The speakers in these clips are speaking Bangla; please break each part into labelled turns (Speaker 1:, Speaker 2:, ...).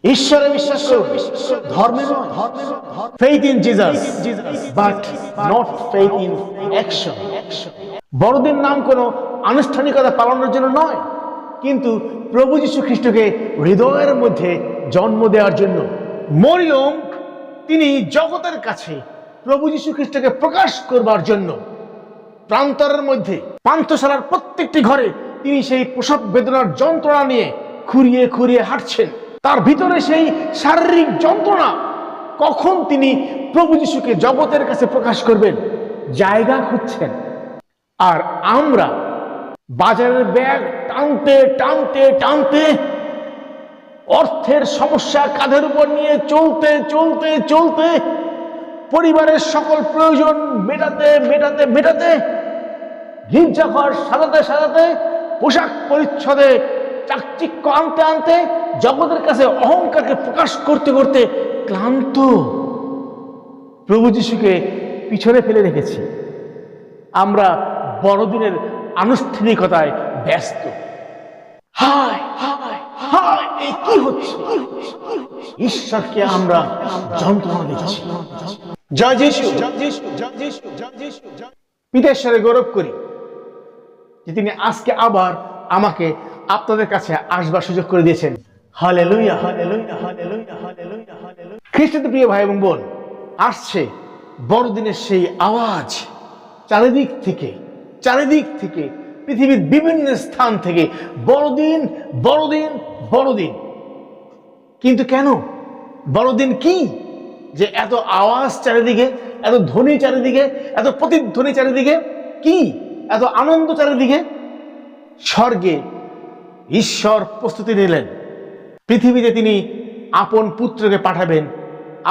Speaker 1: ঈশ্বরে বিশ্বাস করুন, ধর্মে নয়। Faith in Jesus but not faith in action. বড়দিন নাম কোনো আনুষ্ঠানিকতা পালনের জন্য নয়, কিন্তু প্রভু যীশু খ্রিস্টকে হৃদয়ের মধ্যে জন্ম দেওয়ার জন্য। মরিয়ম তিনি জগতের কাছে প্রভু যীশু খ্রিস্টকে প্রকাশ করবার জন্য প্রান্তরের মধ্যে পান্থশালার প্রত্যেকটি ঘরে তিনি সেই প্রসব বেদনার যন্ত্রণা নিয়ে খুঁড়িয়ে খুঁড়িয়ে হাঁটছেন। তার ভিতরে সেই শারীরিক যন্ত্রণা, কখন তিনি প্রভু যীশুকে জগতের কাছে প্রকাশ করবেন জায়গা খুঁজছেন। আর আমরা বাজারের ব্যাগ টানতে টানতে টানতে, অর্থের সমস্যা কাঁধের উপর নিয়ে চলতে চলতে চলতে, পরিবারের সকল প্রয়োজন মেটাতে মেটাতে মেটাতে, গির্জাঘর সাজাতে সাজাতে, পোশাক পরিচ্ছদে চাকচিক্য আনতে আনতে, জগতের কাছে অহংকারকে প্রকাশ করতে করতে ক্লান্ত প্রভু যীশুকে পিছনে ফেলে রেখেছি। আমরা বড়দিনের আনুষ্ঠানিকতায় ব্যস্ত। হায় হায় হায়, এই কি হচ্ছে? ঈশ্বরকে আমরা যন্ত্রণা দিচ্ছি। জয় যিশু। পিতাশ্বরে গৌরব করি যে তিনি আজকে আবার আমাকে আপনাদের কাছে আসবার সুযোগ করে দিয়েছেন। Hallelujah hallelujah hallelujah hallelujah hallelujah. খ্রিস্টতে প্রিয় ভাই এবং বোন, আসছে বড়দিনের সেই আওয়াজ। চারিদিক থেকে পৃথিবীর বিভিন্ন স্থান থেকে বড়দিন বড়দিন বড়দিন। কিন্তু কেন? বড়দিন কি যে এত আওয়াজ চারিদিকে, এত ধ্বনি চারিদিকে, এত প্রতিধ্বনি চারিদিকে? কি এত আনন্দ চারিদিকে? স্বর্গে ঈশ্বর প্রস্তুতি নিলেন, পৃথিবীতে তিনি আপন পুত্রকে পাঠাবেন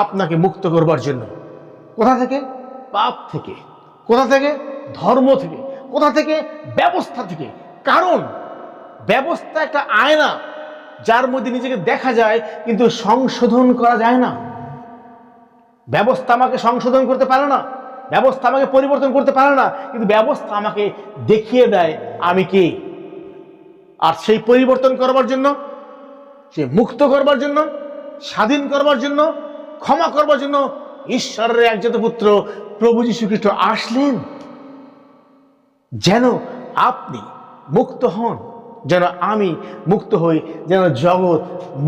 Speaker 1: আপনাকে মুক্ত করবার জন্য। কোথা থেকে? পাপ থেকে। কোথা থেকে? ধর্ম থেকে। কোথা থেকে? ব্যবস্থা থেকে। কারণ ব্যবস্থা একটা আয়না, যার মধ্যে নিজেকে দেখা যায় কিন্তু সংশোধন করা যায় না। ব্যবস্থা আমাকে সংশোধন করতে পারে না, ব্যবস্থা আমাকে পরিবর্তন করতে পারে না, কিন্তু ব্যবস্থা আমাকে দেখিয়ে দেয় আমি কে। আর সেই পরিবর্তন করবার জন্য, সে মুক্ত করবার জন্য, স্বাধীন করবার জন্য, ক্ষমা করবার জন্য ঈশ্বরের একজাত পুত্র প্রভু যীশু খ্রিস্ট আসলেন, যেন আপনি মুক্ত হন, যেন আমি মুক্ত হই, যেন জগৎ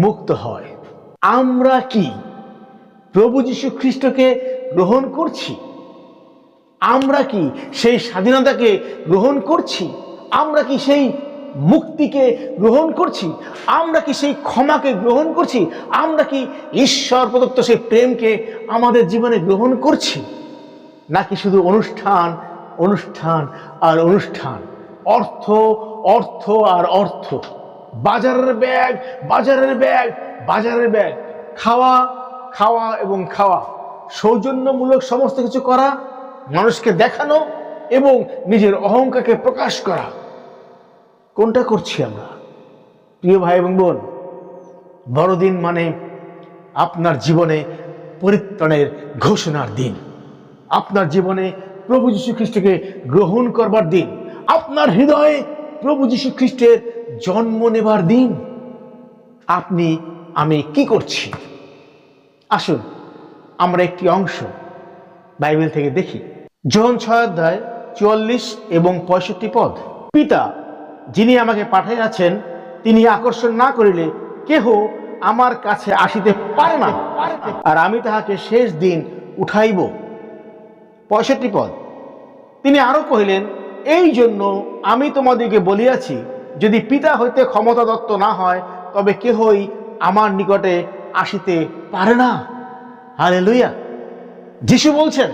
Speaker 1: মুক্ত হয়। আমরা কি প্রভু যীশু খ্রিস্টকে গ্রহণ করছি? আমরা কি সেই স্বাধীনতাকে গ্রহণ করছি? আমরা কি সেই মুক্তিকে গ্রহণ করছি? আমরা কি সেই ক্ষমাকে গ্রহণ করছি? আমরা কি ঈশ্বর প্রদত্ত সেই প্রেমকে আমাদের জীবনে গ্রহণ করছি? নাকি শুধু অনুষ্ঠান অনুষ্ঠান আর অনুষ্ঠান, অর্থ অর্থ আর অর্থ, বাজারের ব্যাগ বাজারের ব্যাগ বাজারের ব্যাগ, খাওয়া খাওয়া এবং খাওয়া, সৌজন্যমূলক সমস্ত কিছু করা, মানুষকে দেখানো এবং নিজের অহংকারকে প্রকাশ করা? কোনটা করছি আমরা? প্রিয় ভাই এবং বোন, বড়দিন মানে আপনার জীবনে পরিত্রাণের ঘোষণার দিন, আপনার জীবনে প্রভু যীশু খ্রিস্টকে গ্রহণ করবার দিন, আপনার হৃদয়ে প্রভু যীশু খ্রিস্টের জন্ম নেবার দিন। আপনি আমি কি করছি? আসুন আমরা একটি অংশ বাইবেল থেকে দেখি। যোহন 6 অধ্যায় 44 এবং 65 পদ। পিতা যিনি আমাকে পাঠাইয়াছেন তিনি আকর্ষণ না করিলে কেহ আমার কাছে আসিতে পারে না, আর আমি তাহাকে শেষ দিন উঠাইব। 65 পদ। তিনি আরো কহিলেন, এই জন্য আমি তোমাদিগকে বলিয়াছি, যদি পিতা হইতে ক্ষমতা দত্ত না হয় তবে কেহই আমার নিকটে আসিতে পারে না। হালেলুয়া। যিশু বলছেন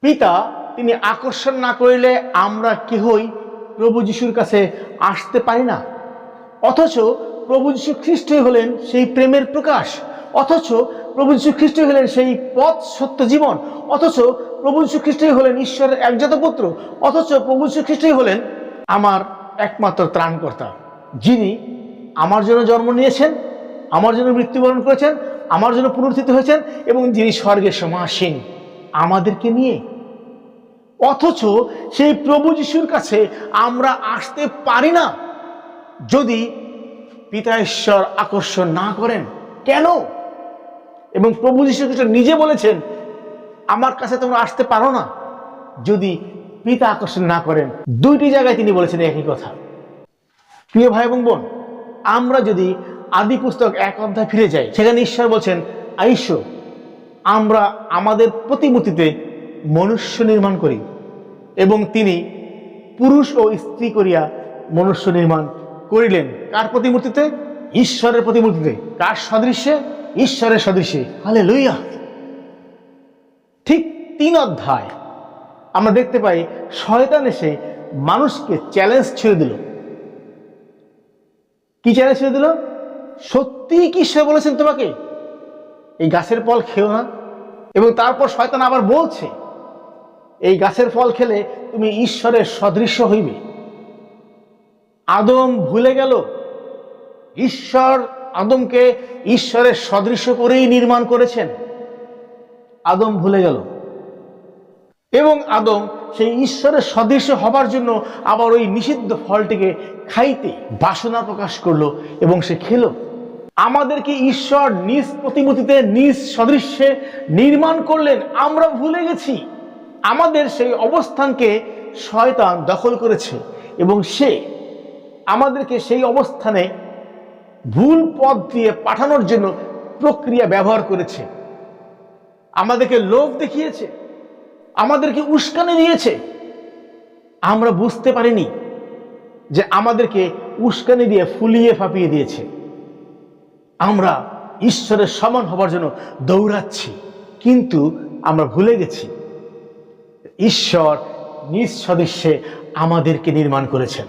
Speaker 1: পিতা তিনি আকর্ষণ না করিলে আমরা কেহই প্রভু যিশুর কাছে আসতে পারি না। অথচ প্রভু যীশু খ্রিস্টই হলেন সেই প্রেমের প্রকাশ, অথচ প্রভু যীশু খ্রিস্টই হলেন সেই পথ সত্য জীবন, অথচ প্রভু যীশু খ্রিস্টই হলেন ঈশ্বরের একজাত পুত্র, অথচ প্রভু যীশু খ্রিস্টই হলেন আমার একমাত্র ত্রাণকর্তা, যিনি আমার জন্য জন্ম নিয়েছেন, আমার জন্য মৃত্যুবরণ করেছেন, আমার জন্য পুনরুত্থিত হয়েছেন এবং যিনি স্বর্গে সমাসীন আমাদেরকে নিয়ে। অথচ সেই প্রভু যিশুর কাছে আমরা আসতে পারি না। যদি পিতা ঈশ্বর আকর্ষণ না করেন? কেন? এবং প্রভু যীশু খ্রিস্ট নিজে বলেছেন, আমার কাছে তোমরা আসতে পারো না যদি পিতা আকর্ষণ না করেন। দুইটি জায়গায় তিনি বলেছেন একই কথা। প্রিয় ভাই এবং বোন, আমরা যদি আদি পুস্তক 1 অধ্যায় ফিরে যাই, সেখানে ঈশ্বর বলছেন, আইসো আমরা আমাদের প্রতিমূর্তিতে মনুষ্য নির্মাণ করি। এবং তিনি পুরুষ ও স্ত্রী করিয়া মনুষ্য নির্মাণ করিলেন। কার প্রতিমূর্তিতে? ঈশ্বরের প্রতিমূর্তিতে। কার সদৃশ্যে? ঈশ্বরের সদৃশ্যে। হালেলুয়া। ঠিক 3 অধ্যায় আমরা দেখতে পাই শয়তান এসে মানুষকে চ্যালেঞ্জ ছেড়ে দিল। কি চ্যালেঞ্জ ছেড়ে দিল? সত্যি কি ঈশ্বর বলেছেন তোমাকে এই গাছের ফল খেও না? এবং তারপর শয়তান আবার বলছে, এই গাছের ফল খেলে তুমি ঈশ্বরের সদৃশ্য হইবে। আদম ভুলে গেল, ঈশ্বর আদমকে ঈশ্বরের সদৃশ্য করেই নির্মাণ করেছেন। আদম ভুলে গেল এবং আদম সেই ঈশ্বরের সদৃশ্য হবার জন্য আবার ওই নিষিদ্ধ ফলটিকে খাইতে বাসনা প্রকাশ করলো এবং সে খেল। আমাদেরকে ঈশ্বর নিজ প্রতিমূর্তিতে নিজ সদৃশ্যে নির্মাণ করলেন, আমরা ভুলে গেছি। আমাদের সেই অবস্থানকে শয়তান দখল করেছে এবং সে আমাদেরকে সেই অবস্থানে ভুল পথ দিয়ে পাঠানোর জন্য প্রক্রিয়া ব্যবহার করেছে। আমাদেরকে লোভ দেখিয়েছে, আমাদেরকে উস্কানি দিয়েছে। আমরা বুঝতে পারিনি যে আমাদেরকে উস্কানি দিয়ে ফুলিয়ে ফাঁপিয়ে দিয়েছে। আমরা ঈশ্বরের সমান হবার জন্য দৌড়াচ্ছি, কিন্তু আমরা ভুলে গেছি ঈশ্বর নিজ সদৃশ্যে আমাদেরকে নির্মাণ করেছেন।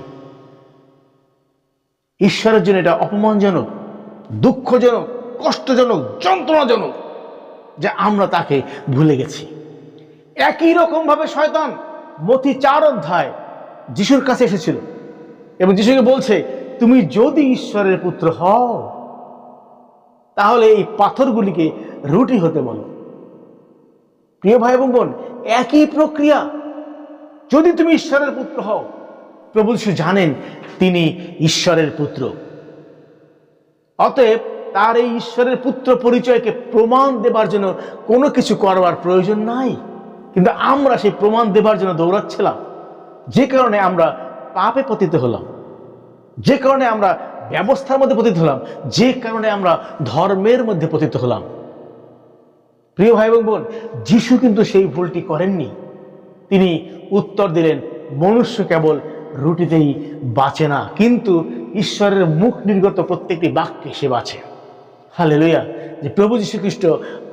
Speaker 1: ঈশ্বরের জন্য এটা অপমানজনক, দুঃখজনক, কষ্টজনক, যন্ত্রণাজনক যে আমরা তাকে ভুলে গেছি। একই রকম ভাবে শয়তান মথি 4 অধ্যায় যিশুর কাছে এসেছিল এবং যিশুকে বলছে, তুমি যদি ঈশ্বরের পুত্র হও তাহলে এই পাথরগুলিকে রুটি হতে বলো। প্রিয় ভাই এবং বোন, একই প্রক্রিয়া। যদি তুমি ঈশ্বরের পুত্র হও, প্রভু যিশু জানেন তিনি ঈশ্বরের পুত্র। অতএব তার এই ঈশ্বরের পুত্র পরিচয়কে প্রমাণ দেবার জন্য কোনো কিছু করবার প্রয়োজন নাই। কিন্তু আমরা সেই প্রমাণ দেবার জন্য দৌড়াচ্ছিলাম, যে কারণে আমরা পাপে পতিত হলাম, যে কারণে আমরা ব্যবস্থার মধ্যে পতিত হলাম, যে কারণে আমরা ধর্মের মধ্যে পতিত হলাম। প্রিয় ভাই এবং বোন, যিশু কিন্তু সেই ভুলটি করেননি। তিনি উত্তর দিলেন, মনুষ্য কেবল রুটিতেই বাঁচে না, কিন্তু ঈশ্বরের মুখ নির্গত প্রত্যেকটি বাক্যে সে বাঁচে। হালেলুয়া। যে প্রভু যীশু খ্রিস্ট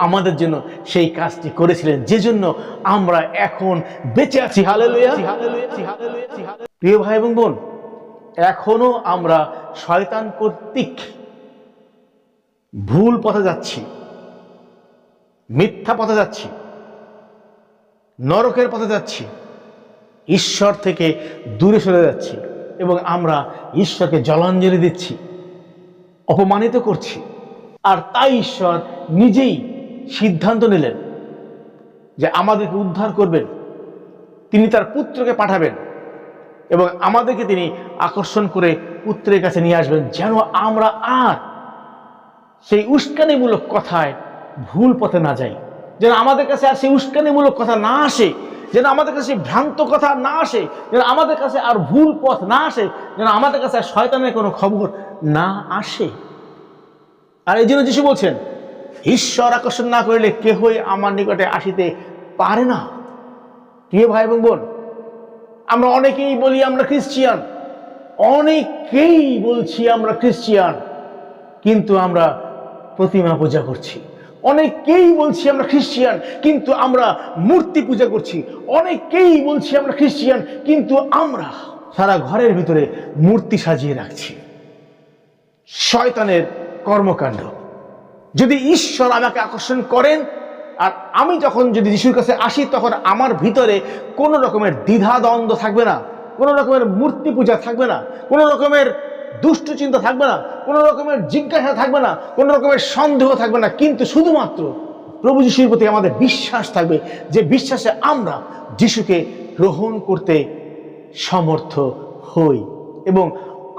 Speaker 1: আমাদের জন্য সেই কাজটি করেছিলেন, যে জন্য আমরা এখন বেঁচে আছি। হালেলুয়া। প্রিয় ভাই এবং বোন, এখনো আমরা শয়তান কর্তৃক ভুল পথে যাচ্ছি, মিথ্যা পথে যাচ্ছি, নরকের পথে যাচ্ছি, ঈশ্বর থেকে দূরে সরে যাচ্ছি এবং আমরা ঈশ্বরকে জলাঞ্জলি দিচ্ছি, অপমানিত করছি। আর তাই ঈশ্বর নিজেই সিদ্ধান্ত নিলেন যে আমাদেরকে উদ্ধার করবেন, তিনি তার পুত্রকে পাঠাবেন এবং আমাদেরকে তিনি আকর্ষণ করে পুত্রের কাছে নিয়ে আসবেন, যেন আমরা আর সেই উস্কানিমূলক কথায় ভুল পথে না যাই, যেন আমাদের কাছে আর সেই উস্কানিমূলক কথা না আসে, যেন আমাদের কাছে ভ্রান্ত কথা না আসে, যেন আমাদের কাছে আর ভুল পথ না আসে, যেন আমাদের কাছে আর শয়তানের কোনো খবর না আসে। আর এই জন্য যিশু বলছেন, ঈশ্বর আকর্ষণ না করিলে কেহই আমার নিকটে আসিতে পারে না। প্রিয় ভাই এবং বোন, আমরা অনেকেই বলি আমরা খ্রিস্টিয়ান, অনেকেই বলছি আমরা খ্রিস্টিয়ান, কিন্তু আমরা প্রতিমা পূজা করছি। অনেকেই বলছি আমরা খ্রিস্টিয়ান, কিন্তু আমরা মূর্তি পূজা করছি। অনেকেই বলছি আমরা খ্রিস্টিয়ান, কিন্তু আমরা সারা ঘরের ভিতরে মূর্তি সাজিয়ে রাখছি। শয়তানের কর্মকাণ্ড। যদি ঈশ্বর আমাকে আকর্ষণ করেন আর আমি যখন যদি যিশুর কাছে আসি, তখন আমার ভিতরে কোনো রকমের দ্বিধা দ্বন্দ্ব থাকবে না, কোনো রকমের মূর্তি পূজা থাকবে না, কোনো রকমের দুষ্ট চিন্তা থাকবে না, কোনো রকমের জিজ্ঞাসা থাকবে না, কোনো রকমের সন্দেহ থাকবে না, কিন্তু শুধুমাত্র প্রভু যিশুর প্রতি আমাদের বিশ্বাস থাকবে, যে বিশ্বাসে আমরা যিশুকে গ্রহণ করতে সমর্থ হই এবং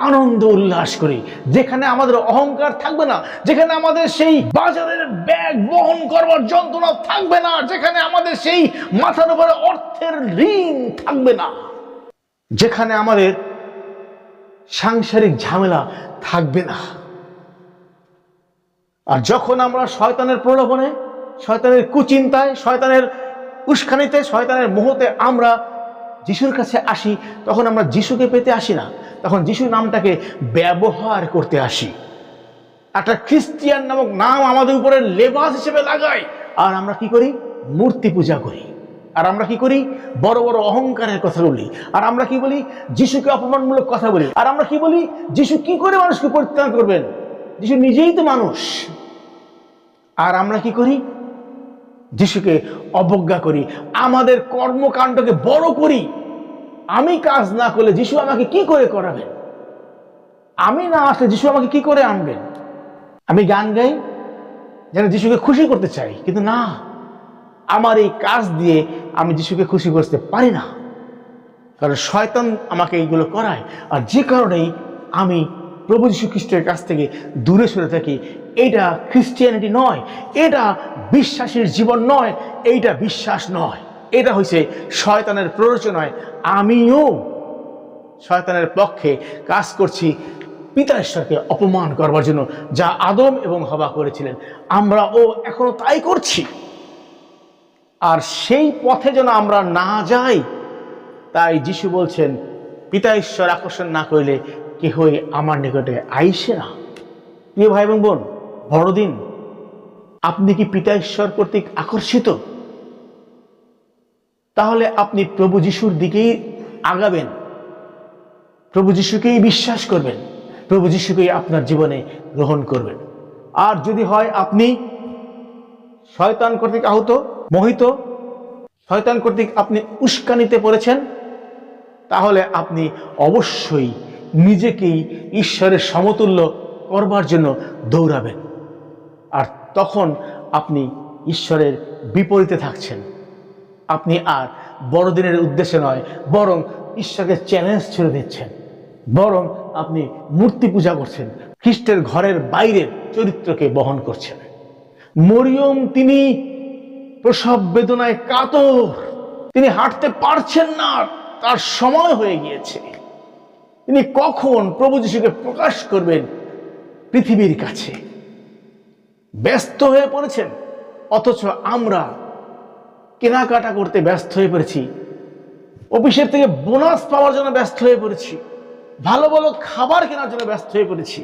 Speaker 1: আনন্দ উল্লাস করি, যেখানে আমাদের অহংকার থাকবে না, যেখানে আমাদের সেই বাজারের ব্যাগ বহন করবার যন্ত্রণা থাকবে না, যেখানে আমাদের সেই মাথার উপরে অর্থের ঋণ থাকবে না, যেখানে আমাদের সাংসারিক ঝামেলা থাকবে না। আর যখন আমরা শয়তানের প্রলোভনে, শয়তানের কুচিন্তায়, শয়তানের উস্কানিতে, শয়তানের মোহতে আমরা যিশুর কাছে আসি, তখন আমরা যিশুকে পেতে আসি না, তখন যিশুর নামটাকে ব্যবহার করতে আসি। একটা খ্রিস্টিয়ান নামক নাম আমাদের উপরে লেবাস হিসেবে লাগাই, আর আমরা কি করি? মূর্তি পূজা করি। আর আমরা কি করি? বড় বড় অহংকারের কথা বলি। আর আমরা কি বলি? যিশুকে অপমানমূলক কথা বলি। আর আমরা কি বলি? যিশু কি করে মানুষকে পরিত্রাণ করবেন? যিশু নিজেই তো মানুষ। আর আমরা কি করি? যিশুকে অবজ্ঞা করি, আমাদের কর্মকাণ্ডকে বড় করি। আমি কাজ না করলে যিশু আমাকে কি করে করাবেন? আমি না আসলে যিশু আমাকে কি করে আনবেন? আমি গান গাই যেন যিশুকে খুশি করতে চাই, কিন্তু না, আমার এই কাজ দিয়ে আমি যিশুকে খুশি করতে পারি না, কারণ শয়তান আমাকে এইগুলো করায়। আর যে কারণেই আমি প্রভু যীশু খ্রিস্টের কাছ থেকে দূরে সরে থাকি। এটা খ্রিস্টিয়ানিটি নয়, এটা বিশ্বাসীর জীবন নয়, এইটা বিশ্বাস নয়, এটা হচ্ছে শয়তানের প্ররোচনায় আমিও শয়তানের পক্ষে কাজ করছি, পিতা ঈশ্বরকে অপমান করবার জন্য, যা আদম এবং হওয়া করেছিলেন, আমরাও এখনো তাই করছি। আর সেই পথে যেন আমরা না যাই, তাই যিশু বলছেন, পিতা ঈশ্বর আকর্ষণ না করলে কেহই আমার নিকটে আইসে না। প্রিয় ভাই এবং বোন, বড়দিন, আপনি কি পিতা ঈশ্বর কর্তৃক আকর্ষিত? তাহলে আপনি প্রভু যিশুর দিকেই আগাবেন, প্রভু যিশুকেই বিশ্বাস করবেন, প্রভু যিশুকেই আপনার জীবনে গ্রহণ করবেন। আর যদি হয় আপনি শয়তান কর্তৃক আহত, মোহিত, শয়তান কর্তৃক আপনি উস্কানিতে পড়েছেন, তাহলে আপনি অবশ্যই নিজেকেই ঈশ্বরের সমতুল্য করবার জন্য দৌড়াবেন। আর তখন আপনি ঈশ্বরের বিপরীতে থাকছেন। আপনি আর বড়দিনের উদ্দেশ্যে নয়, বরং ঈশ্বরকে চ্যালেঞ্জ ছেড়ে দিচ্ছেন, বরং আপনি মূর্তি পূজা করছেন, খ্রিস্টের ঘরের বাইরের চরিত্রকে বহন করছেন। মরিয়ম, তিনি প্রসব বেদনায় কাতর, তিনি হাঁটতে পারছেন না, তার সময় হয়ে গিয়েছে। তিনি কখন প্রভু যিশুকে প্রকাশ করবেন পৃথিবীর কাছে? ব্যস্ত হয়ে পড়েছেন। অথচ আমরা কেনাকাটা করতে ব্যস্ত হয়ে পড়েছি, অফিসের থেকে বোনাস পাওয়ার জন্য ব্যস্ত হয়ে পড়েছি, ভালো ভালো খাবার কেনার জন্য ব্যস্ত হয়ে পড়েছি,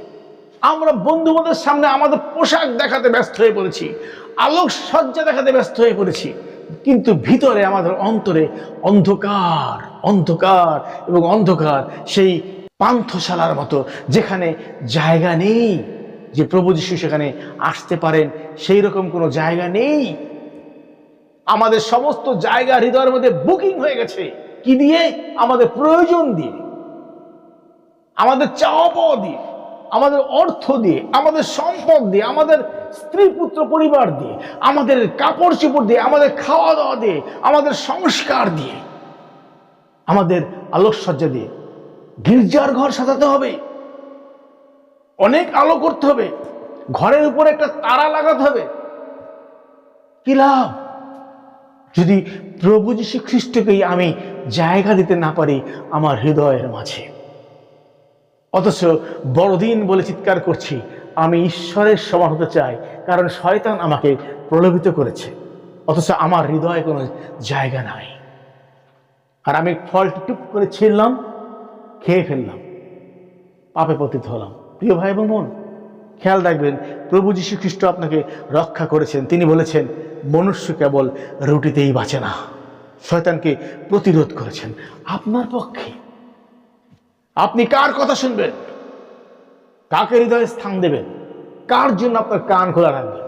Speaker 1: আমরা বন্ধুবান্ধবের সামনে আমাদের পোশাক দেখাতে ব্যস্ত হয়ে পড়েছি, আলোকসজ্জা দেখাতে ব্যস্ত হয়ে পড়েছি, কিন্তু ভিতরে আমাদের অন্তরে অন্ধকার, অন্ধকার এবং অন্ধকার, সেই পান্থশালার মতো, যেখানে জায়গা নেই যে প্রভু যিশু সেখানে আসতে পারেন, সেই রকম কোনো জায়গা নেই। আমাদের সমস্ত জায়গা হৃদয়ের মধ্যে বুকিং হয়ে গেছে। কি দিয়ে? আমাদের প্রয়োজন দিয়ে, আমাদের চাওয়া পাওয়া দিয়ে, আমাদের অর্থ দিয়ে, আমাদের সম্পদ দিয়ে, আমাদের স্ত্রী পুত্র পরিবার দিয়ে, আমাদের কাপড় চোপড় দিয়ে, আমাদের খাওয়া দাওয়া দিয়ে, আমাদের সংস্কার দিয়ে, আমাদের আলোকসজ্জা দিয়ে। গির্জার ঘর সাজাতে হবে, অনেক আলো করতে হবে, ঘরের উপরে একটা তারা লাগাতে হবে। কি লাভ যদি প্রভু যীশু খ্রিস্টকেই আমি জায়গা দিতে না পারি আমার হৃদয়ের মাঝে? অথচ বড়দিন বলে চিৎকার করছি, আমি ঈশ্বরের সমান হতে চাই, কারণ শয়তান আমাকে প্রলোভিত করেছে, অথচ আমার হৃদয়ে কোনো জায়গা নাই। আর আমি ফলটি টুপ করে ছিঁড়লাম, খেয়ে ফেললাম, পাপে পতিত হলাম। প্রিয় ভাই এবং বোন, খেয়াল রাখবেন, প্রভু যীশু খ্রিস্ট আপনাকে রক্ষা করেছেন। তিনি বলেছেন, মনুষ্য কেবল রুটিতেই বাঁচে না। শয়তানকে প্রতিরোধ করেছেন আপনার পক্ষে। আপনি কার কথা শুনবেন? কাকে হৃদয়ে স্থান দেবেন? কার জন্য আপনার কান খোলা রাখবেন?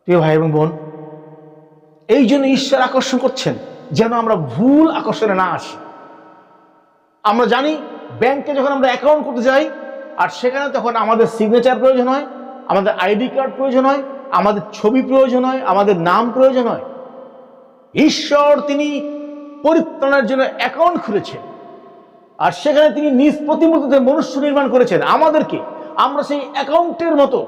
Speaker 1: প্রিয় ভাই এবং বোন, এই জন্য ঈশ্বর আকর্ষণ করছেন, যেন আমরা ভুল আকর্ষণে না আসি। আমরা জানি ব্যাংকে যখন আমরা অ্যাকাউন্ট করতে যাই, আর সেখানে তখন আমাদের সিগনেচার প্রয়োজন হয়, আমাদের আইডি কার্ড প্রয়োজন হয়, আমাদের ছবি প্রয়োজন হয়, আমাদের নাম প্রয়োজন হয়। ঈশ্বর তিনি পরিত্রাণের জন্য অ্যাকাউন্ট খুলেছেন, আর সেখানে তিনি নিজ প্রতিমূর্তিতে মনুষ্য নির্মাণ করেছেন আমাদেরকে। আমরা সেই অ্যাকাউন্টের মতো,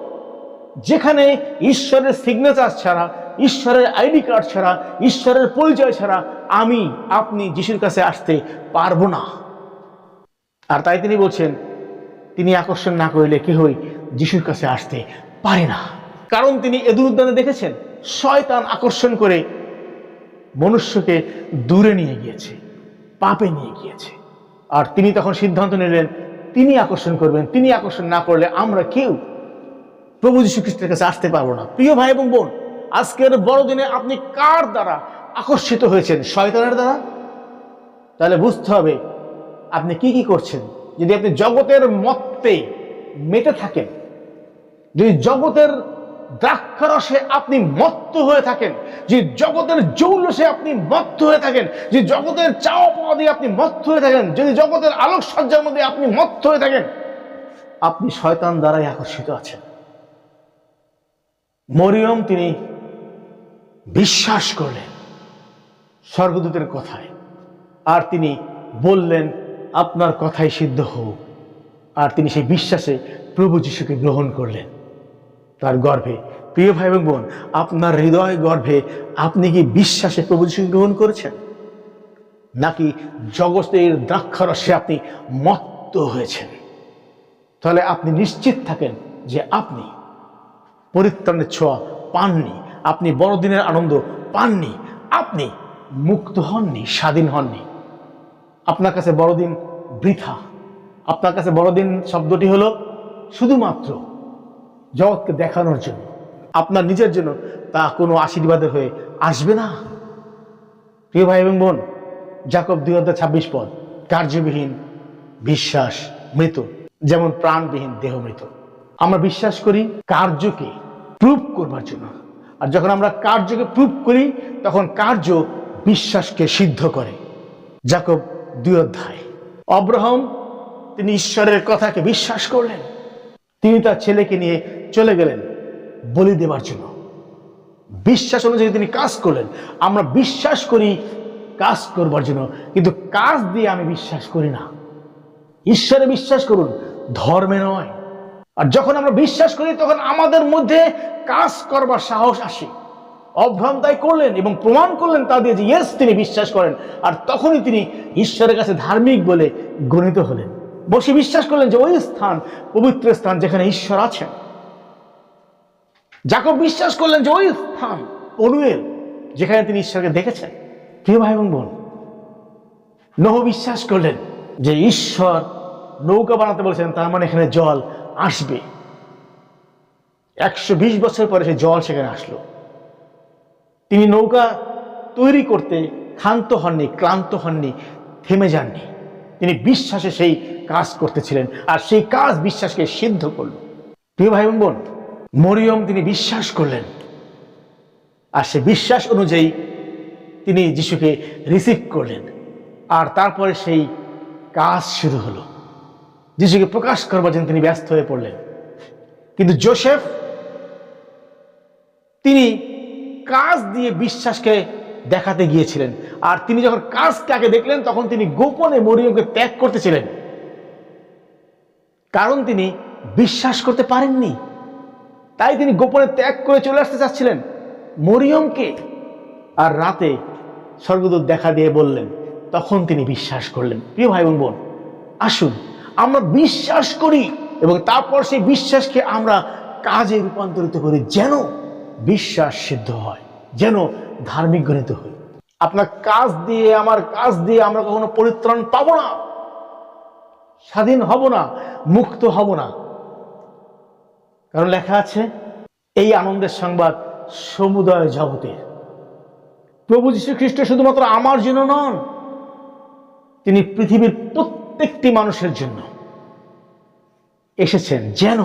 Speaker 1: যেখানে ঈশ্বরের সিগনেচার ছাড়া, ঈশ্বরের আইডি কার্ড ছাড়া, ঈশ্বরের পরিচয় ছাড়া আমি আপনি যিশুর কাছে আসতে পারবো না। আর তাই তিনি বলছেন, তিনি আকর্ষণ না করিলে কেহই যিশুর কাছে আসতে পারে না। কারণ তিনি এদুর উদ্যানে দেখেছেন শয়তান আকর্ষণ করে মনুষ্যকে দূরে নিয়ে গিয়েছে, পাপে নিয়ে গিয়েছে। আর তিনি তখন সিদ্ধান্ত নিলেন তিনি আকর্ষণ করবেন। তিনি আকর্ষণ না করলে আমরা কেউ প্রভু যীশু খ্রিস্টের কাছে আসতে পারবো না। প্রিয় ভাই এবং বোন, আজকের বড়দিনে আপনি কার দ্বারা আকর্ষিত হয়েছেন? শয়তানের দ্বারা? তাহলে বুঝতে হবে আপনি কি কি করছেন। যদি আপনি জগতের মত্তে মেতে থাকেন, যদি জগতের দ্রাক্ষারসে আপনি মত্ত হয়ে থাকেন, যে জগতের জৌলসে আপনি মত্ত হয়ে থাকেন, যে জগতের চাওয়া পাওয়া দিয়ে আপনি মত্ত হয়ে থাকেন, যদি জগতের আলোকসজ্জার মধ্যে আপনি মত্ত হয়ে থাকেন, আপনি শয়তান দ্বারাই আকর্ষিত আছেন। মরিয়ম তিনি বিশ্বাস করলেন স্বর্গদূতের কথায়, আর তিনি বললেন আপনার কথাই সিদ্ধ হোক। আর তিনি সেই বিশ্বাসে প্রভু যিশুকে গ্রহণ করলেন তার গর্ভে। প্রিয় ভাই এবং বোন, আপনার হৃদয় গর্ভে আপনি কি বিশ্বাসে প্রভু যিশুকে গ্রহণ করেছেন, নাকি জগতের দ্রাক্ষারসে আপনি মত্ত হয়েছেন? তাহলে আপনি নিশ্চিত থাকেন যে আপনি পরিত্রাণের ছোঁয়া পাননি, আপনি বড়দিনের আনন্দ পাননি, আপনি মুক্ত হননি, স্বাধীন হননি। আপনার কাছে বড়দিন বৃথা। আপনার কাছে বড়দিন শব্দটি হলো শুধুমাত্র জগৎকে দেখানোর জন্য, আপনার নিজের জন্য তা কোনো আশীর্বাদের হয়ে আসবে না। প্রিয় ভাই এবং বোন, যাকব 2:26 পদ, কার্যবিহীন বিশ্বাস মৃত, যেমন প্রাণবিহীন দেহ মৃত। আমরা বিশ্বাস করি কার্যকে প্রুভ করবার জন্য, আর যখন আমরা কার্যকে প্রুভ করি তখন কার্য বিশ্বাসকে সিদ্ধ করে। যাকব 2 অধ্যায়। অব্রাহাম তিনি ঈশ্বরের কথাকে বিশ্বাস করলেন। তিনি তার ছেলেকে নিয়ে চলে গেলেন বলি দেবার জন্য। বিশ্বাস অনুযায়ী তিনি কাজ করলেন। আমরা বিশ্বাস করি কাজ করবার জন্য, কিন্তু কাজ দিয়ে আমি বিশ্বাস করি না। ঈশ্বরে বিশ্বাস করুন, ধর্মে নয়। আর যখন আমরা বিশ্বাস করি তখন আমাদের মধ্যে কাজ করবার সাহস আসে। অব্রাহাম তাই করলেন এবং প্রমাণ করলেন তা দিয়ে যে ইয়েস তিনি বিশ্বাস করেন। আর তখনই তিনি ঈশ্বরের কাছে ধার্মিক বলে গণিত হলেন। বসে বিশ্বাস করলেন যে ওই স্থান পবিত্র স্থান যেখানে ঈশ্বর আছেন। যাকব বিশ্বাস করলেন যে ওই স্থান পনুয়েল যেখানে তিনি ঈশ্বরকে দেখেছেন। প্রিয় ভাই এবং বোন, নোহ বিশ্বাস করলেন যে ঈশ্বর নৌকা বানাতে বলেছেন, তার মানে এখানে জল আসবে। 120 বছর পরে সেই জল সেখানে আসলো। তিনি নৌকা তৈরি করতে ক্ষান্ত হননি, ক্লান্ত হননি, থেমে যাননি। তিনি বিশ্বাসে সেই কাজ করতেছিলেন, আর সেই কাজ বিশ্বাসকে সিদ্ধ করল। প্রিয় ভাই এবং বোন, মরিয়ম তিনি বিশ্বাস করলেন, আর সে বিশ্বাস অনুযায়ী তিনি যিশুকে রিসিভ করলেন। আর তারপরে সেই কাজ শুরু হলো। যিশুকে প্রকাশ করবার জন্য তিনি ব্যস্ত হয়ে পড়লেন। কিন্তু যোসেফ তিনি কাজ দিয়ে বিশ্বাসকে দেখাতে গিয়েছিলেন, আর তিনি যখন কাজটাকে দেখলেন তখন তিনি গোপনে মরিয়মকে ত্যাগ করতেছিলেন, কারণ তিনি বিশ্বাস করতে পারেননি। তাই তিনি গোপনে ত্যাগ করে চলে আসতে চাচ্ছিলেন মরিয়মকে। আর রাতে স্বর্গদূত দেখা দিয়ে বললেন, তখন তিনি বিশ্বাস করলেন। প্রিয় ভাই বোন, আসুন আমরা বিশ্বাস করি এবং তারপর সেই বিশ্বাসকে আমরা কাজে রূপান্তরিত করি, যেন বিশ্বাস সিদ্ধ হয়, যেন ধার্মিক গণিত হয়। আপনার কাজ দিয়ে, আমার কাজ দিয়ে আমরা কখনো পরিত্রাণ পাবো না, স্বাধীন হব না, মুক্ত হব না। কারণ লেখা আছে এই আনন্দের সংবাদ সমুদয় জগতের। প্রভু যীশু খ্রিস্ট শুধুমাত্র আমার জন্য নন, তিনি পৃথিবীর প্রত্যেকটি মানুষের জন্য এসেছেন, যেন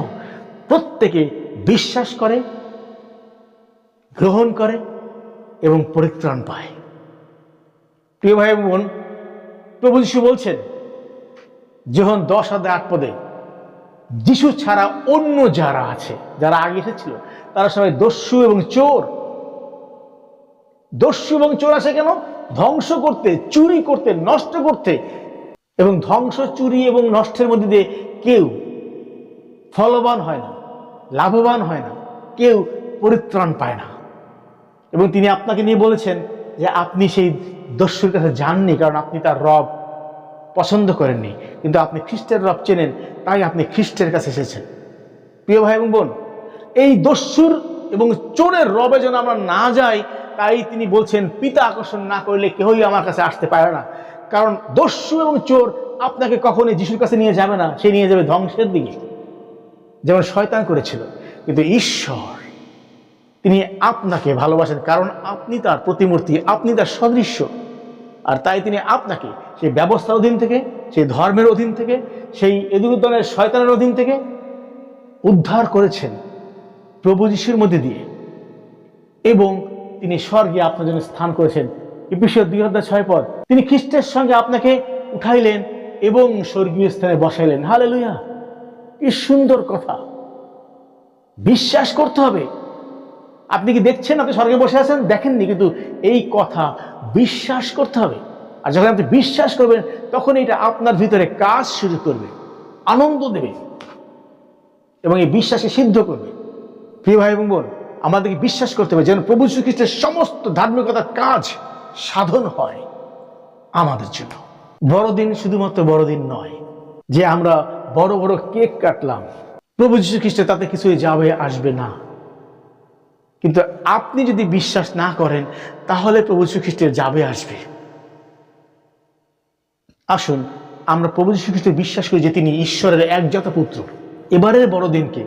Speaker 1: প্রত্যেকে বিশ্বাস করে, গ্রহণ করে এবং পরিত্রাণ পায়। প্রিয় ভাই বোন, প্রভু যীশু বলছেন যখন 10:8 যিশু ছাড়া অন্য যারা আছে, যারা আগে এসেছিল, তারা সবাই দস্যু এবং চোর। দস্যু এবং চোর আসে কেন? ধ্বংস করতে, চুরি করতে, নষ্ট করতে এবং ধ্বংস, চুরি এবং নষ্টের মধ্যে দিয়ে কেউ ফলবান হয় না, লাভবান হয় না, কেউ পরিত্রাণ পায় না। এবং তিনি আপনাকে নিয়ে বলেছেন যে আপনি সেই দস্যুর কাছে যাননি, কারণ আপনি তার রব পছন্দ করেননি, কিন্তু আপনি খ্রিস্টের রব চেনেন, তাই আপনি খ্রিস্টের কাছে এসেছেন। প্রিয় ভাই এবং বোন, এই দস্যুর এবং চোরের রবে যেন আমরা না যাই, তাই তিনি বলছেন পিতা আকর্ষণ না করলে কেউই আমার কাছে আসতে পারে না। কারণ দস্যু এবং চোর আপনাকে কখনোই যিশুর কাছে নিয়ে যাবে না, সে নিয়ে যাবে ধ্বংসের দিকে, যেমন শয়তান করেছিল। কিন্তু ঈশ্বর তিনি আপনাকে ভালোবাসেন, কারণ আপনি তার প্রতিমূর্তি, আপনি তার সদৃশ্য। আর তাই তিনি আপনাকে সেই ব্যবস্থার অধীন থেকে, সেই ধর্মের অধীন থেকে, সেই এদুরুদ্দনের শয়তানের অধীন থেকে উদ্ধার করেছেন প্রভু যিশুর মধ্যে দিয়ে, এবং তিনি স্বর্গে আপনার জন্য স্থান করেছেন। এফেসীয় 2:6 তিনি খ্রিস্টের সঙ্গে আপনাকে উঠাইলেন এবং স্বর্গীয় স্থানে বসাইলেন। হালেলুয়া! কি সুন্দর কথা! বিশ্বাস করতে হবে। আপনি কি দেখছেন আপনি স্বর্গে বসে আছেন? দেখেননি, কিন্তু এই কথা বিশ্বাস করতে হবে। আর যখন আপনি বিশ্বাস করবেন, তখন এটা আপনার ভিতরে কাজ শুরু করবে, আনন্দ দেবে এবং এই বিশ্বাসকে সিদ্ধ করবে। প্রিয় ভাই এবং বোন, আমাদেরকে বিশ্বাস করতে হবে যেন প্রভু যীশু খ্রিস্টের সমস্ত ধার্মিকতার কাজ সাধন হয় আমাদের জন্য। বড়দিন শুধুমাত্র বড়দিন নয় যে আমরা বড় বড় কেক কাটলাম, প্রভু যীশু খ্রিস্টে তাতে কিছুই যাবে আসবে না। কিন্তু আপনি যদি বিশ্বাস না করেন, তাহলে প্রভু যীশু খ্রিস্টের যাবে আসবে। আসুন আমরা প্রভু যীশু খ্রিস্টে বিশ্বাস করি যে তিনি ঈশ্বরের একজাত পুত্র। এবারের বড়দিনকে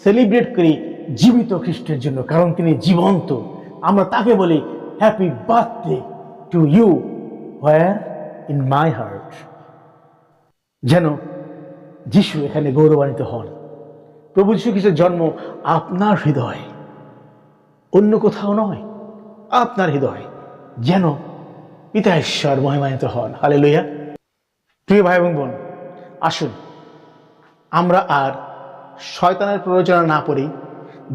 Speaker 1: সেলিব্রেট করি জীবিত খ্রিস্টের জন্য, কারণ তিনি জীবন্ত। আমরা তাকে বলি happy birthday to you where in my heart. যেন যিশু এখানে গৌরবান্বিত হন। প্রভু যীশু খ্রিস্টের জন্ম আপনার হৃদয়, অন্য কোথাও নয়, আপনার হৃদয়। যেন পিতা ঈশ্বর মহিমান্বিত হন। হালেলুয়া! প্রিয় ভাই এবং বোন, আসুন আমরা আর শয়তানের প্ররোচনা না পড়ি,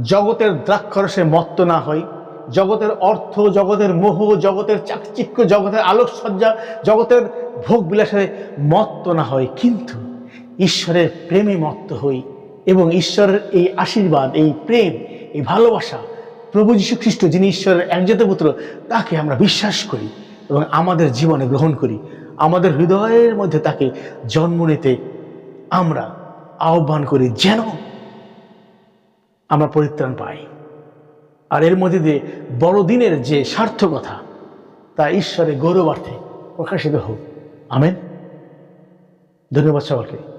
Speaker 1: জগতের দ্রাক্ষরসে মত্ত না হই, জগতের অর্থ, জগতের মোহ, জগতের চাকচিক্য, জগতের আলোকসজ্জা, জগতের ভোগ বিলাসে মত্ত না হই, কিন্তু ঈশ্বরের প্রেমে মত্ত হই। এবং ঈশ্বরের এই আশীর্বাদ, এই প্রেম, এই ভালোবাসা, প্রভু যীশু খ্রিস্ট যিনি ঈশ্বরের একজাত পুত্র, তাকে আমরা বিশ্বাস করি এবং আমাদের জীবনে গ্রহণ করি। আমাদের হৃদয়ের মধ্যে তাকে জন্ম নিতে আমরা আহ্বান করি, যেন আমরা পরিত্রাণ পাই। আর এর মধ্যে দিয়ে বড়দিনের যে সার্থকতা, তা ঈশ্বরের গৌরবার্থে প্রকাশিত হোক। আমেন। ধন্যবাদ সকলকে।